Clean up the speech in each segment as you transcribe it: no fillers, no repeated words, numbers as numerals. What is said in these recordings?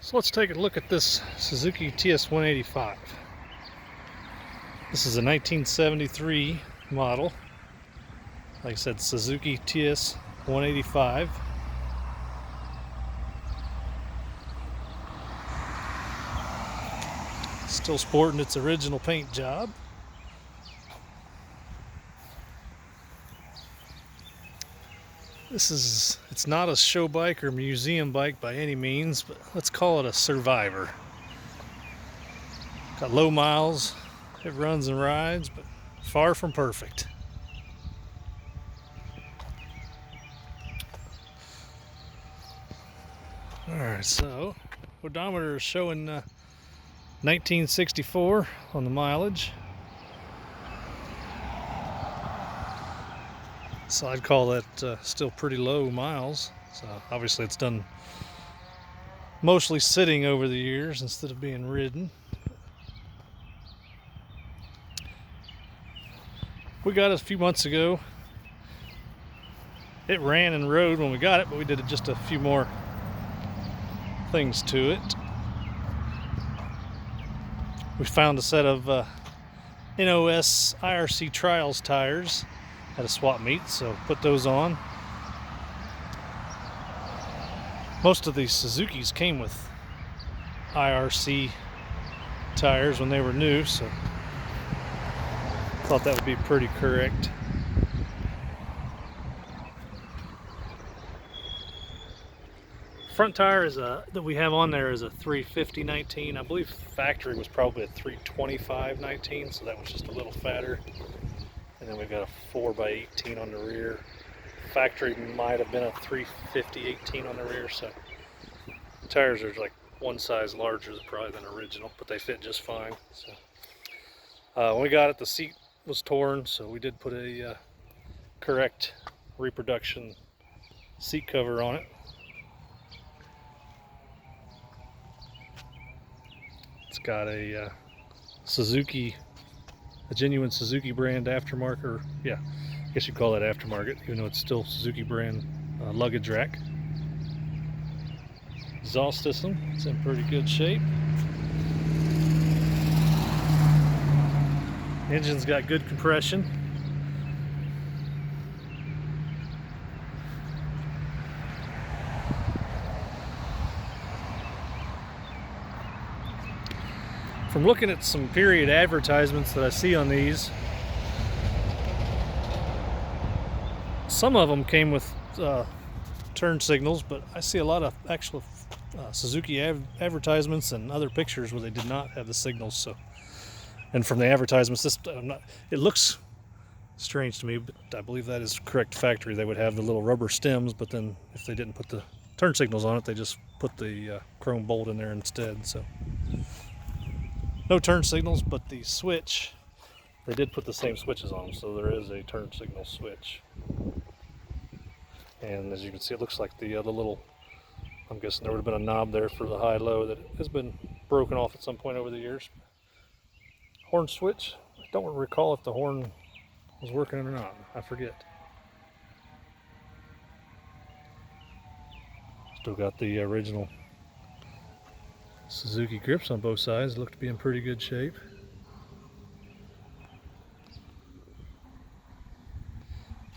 So let's take a look at this Suzuki TS185. This is a 1973 model. Like I said, Suzuki TS185. Still sporting its original paint job. It's not a show bike or museum bike by any means, but let's call it a survivor. Got low miles, it runs and rides, but far from perfect. Alright, so odometer is showing 1964 on the mileage. So I'd call that still pretty low miles. So obviously it's done mostly sitting over the years instead of being ridden. We got it a few months ago. It ran and rode when we got it, but we did just a few more things to it. We found a set of NOS IRC Trials tires at a swap meet, so put those on. Most of these Suzukis came with IRC tires when they were new, so thought that would be pretty correct. Front tire is that we have on there is a 350/19. I believe factory was probably a 325/19, so that was just a little fatter. And then we've got a 4x18 on the rear. Factory might have been a 350/18 on the rear, so the tires are like one size larger probably than original, but they fit just fine. So when we got it, the seat was torn, so we did put a correct reproduction seat cover on it. It's got a Suzuki, a genuine Suzuki brand aftermarket, yeah, I guess you'd call that aftermarket, even though it's still Suzuki brand luggage rack. Exhaust system, it's in pretty good shape. Engine's got good compression. From looking at some period advertisements that I see on these, some of them came with turn signals, but I see a lot of actual Suzuki advertisements and other pictures where they did not have the signals. So, and from the advertisements, it looks strange to me, but I believe that is correct factory. They would have the little rubber stems, but then if they didn't put the turn signals on it, they just put the chrome bolt in there instead. So no turn signals, but the switch, they did put the same switches on them, so there is a turn signal switch. And as you can see, it looks like the little, I'm guessing there would have been a knob there for the high-low that has been broken off at some point over the years. Horn switch, I don't recall if the horn was working or not, I forget. Still got the original Suzuki grips on both sides, look to be in pretty good shape.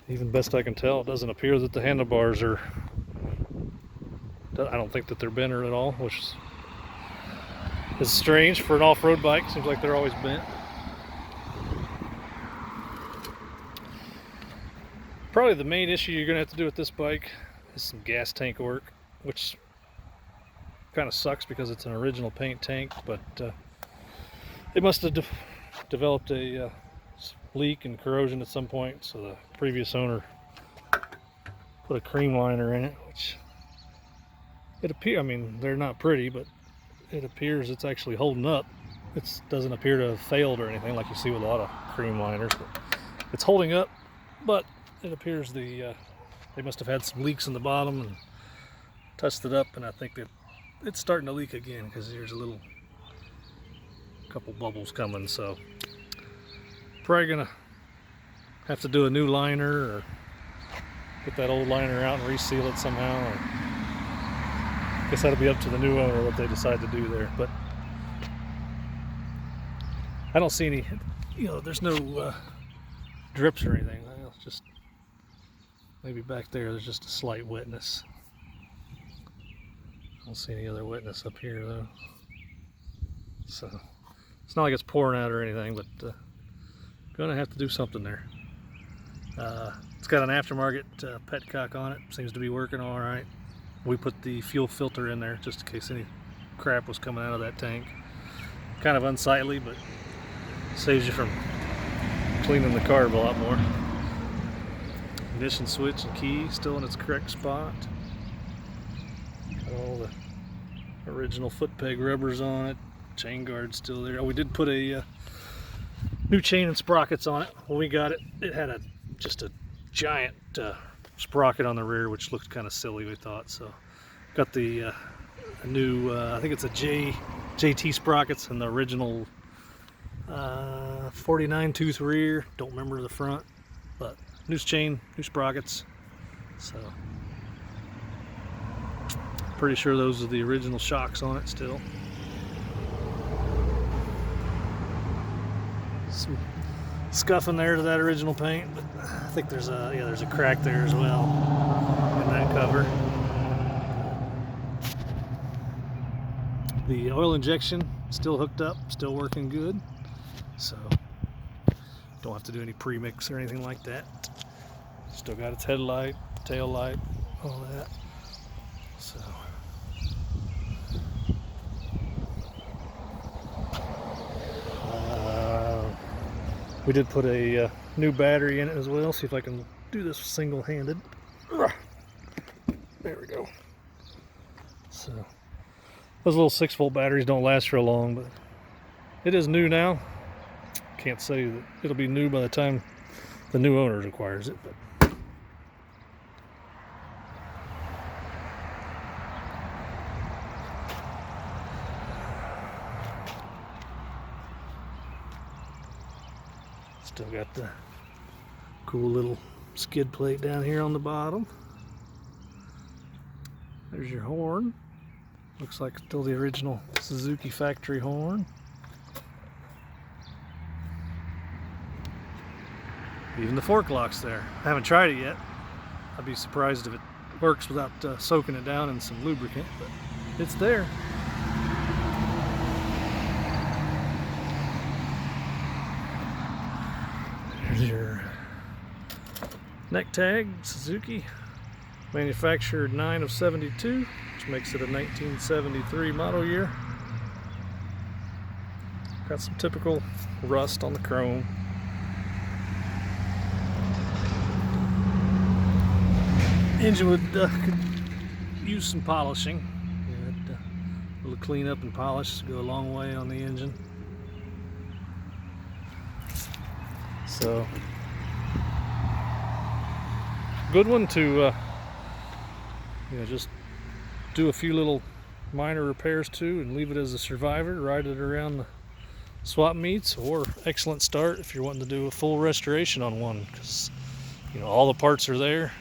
Even best I can tell, it doesn't appear that the handlebars are, I don't think that they're bent at all, which is strange for an off-road bike. Seems like they're always bent. Probably the main issue you're going to have to do with this bike is some gas tank work, which kind of sucks because it's an original paint tank, but they must have developed a leak and corrosion at some point, so the previous owner put a cream liner in it, which it appears, I mean, they're not pretty, but it appears it's actually holding up. It doesn't appear to have failed or anything like you see with a lot of cream liners, but it's holding up, but it appears they must have had some leaks in the bottom and touched it up, and I think that it's starting to leak again because there's a couple bubbles coming, so probably gonna have to do a new liner or get that old liner out and reseal it somehow, or guess that'll be up to the new owner what they decide to do there. But I don't see any, there's no drips or anything. Well, it's just maybe back there's just a slight wetness. I don't see any other wetness up here though. So it's not like it's pouring out or anything, but gonna have to do something there. It's got an aftermarket petcock on it. Seems to be working all right. We put the fuel filter in there just in case any crap was coming out of that tank. Kind of unsightly, but saves you from cleaning the carb a lot more. Ignition switch and key still in its correct spot. Got all the original foot peg rubbers on it. Chain guard still there. Oh, we did put a new chain and sprockets on it. When we got it, it had just a giant sprocket on the rear, which looked kind of silly, we thought. So got the a new I think it's a JT sprockets and the original 49 tooth rear. Don't remember the front, but new chain, new sprockets. So pretty sure those are the original shocks on it still. Some scuffing there to that original paint, but I think there's a crack there as well in that cover. The oil injection still hooked up, still working good, so don't have to do any pre-mix or anything like that. Still got its headlight, tail light, all that. So we did put a new battery in it as well. See if I can do this single-handed. There we go. So those little 6-volt batteries don't last for long, but it is new now. Can't say that it'll be new by the time the new owner requires it, but still got the cool little skid plate down here on the bottom. There's your horn. Looks like still the original Suzuki factory horn. Even the fork lock's there. I haven't tried it yet. I'd be surprised if it works without soaking it down in some lubricant, but it's there. There's your neck tag, Suzuki, manufactured 9 of 72, which makes it a 1973 model year. Got some typical rust on the chrome. Engine could use some polishing. Yeah, a little cleanup and polish go a long way on the engine. So, good one to just do a few little minor repairs to and leave it as a survivor, ride it around the swap meets, or excellent start if you're wanting to do a full restoration on one, because all the parts are there,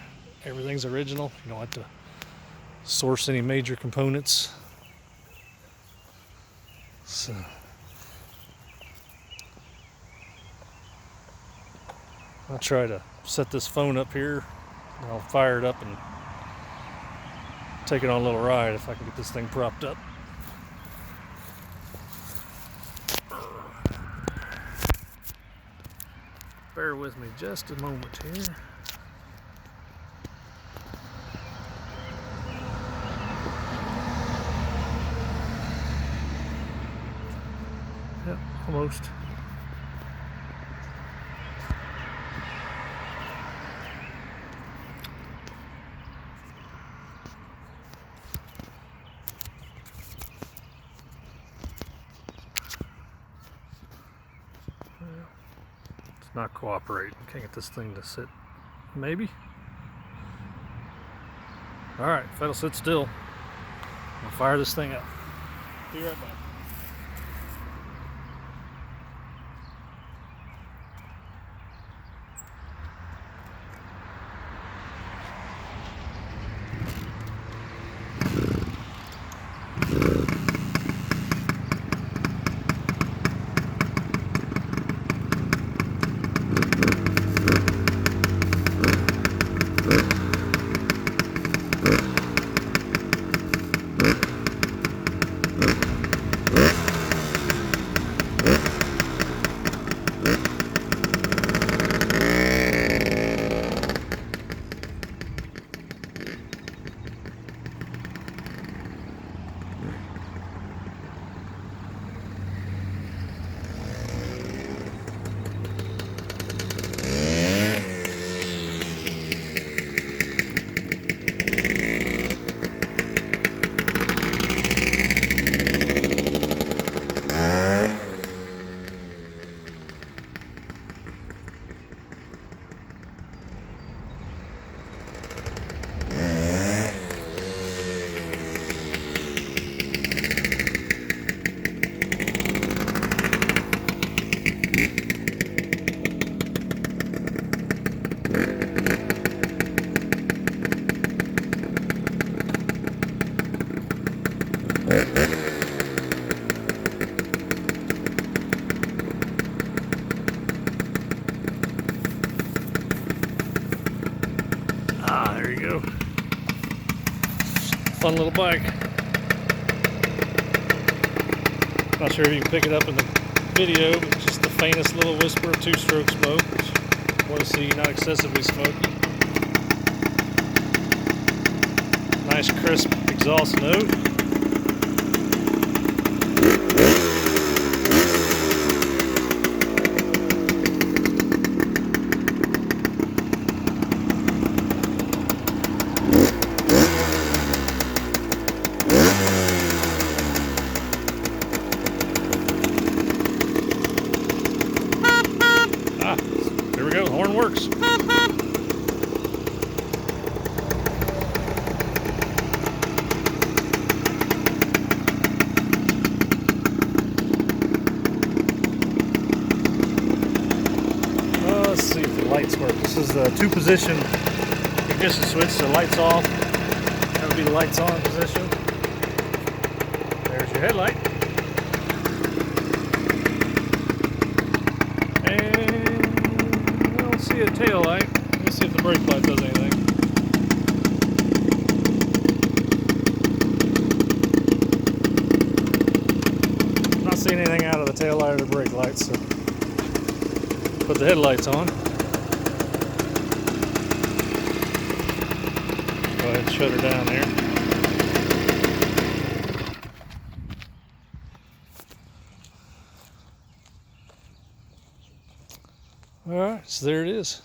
everything's original. You don't have to source any major components. So I'll try to set this phone up here. I'll fire it up and take it on a little ride if I can get this thing propped up. Bear with me just a moment here. Yep, almost. It's not cooperating. Can't get this thing to sit. Maybe. All right, if it'll sit still, I'll fire this thing up. Be right back. Ah, there you go. Fun little bike. Not sure if you can pick it up in the video, but just the faintest little whisper of two-stroke smoke, which I want to see not excessively smoky. Nice crisp exhaust note. Ah, there we go, horn works. Let's see if the lights work. This is the 2-position ignition switch, so lights off. That would be the lights on position. There's your headlight. And I don't see a tail light. Let me see if the brake light does anything. I'm not seeing anything out of the tail light or the brake lights, so put the headlights on. Go ahead and shut her down there. Alright, so there it is.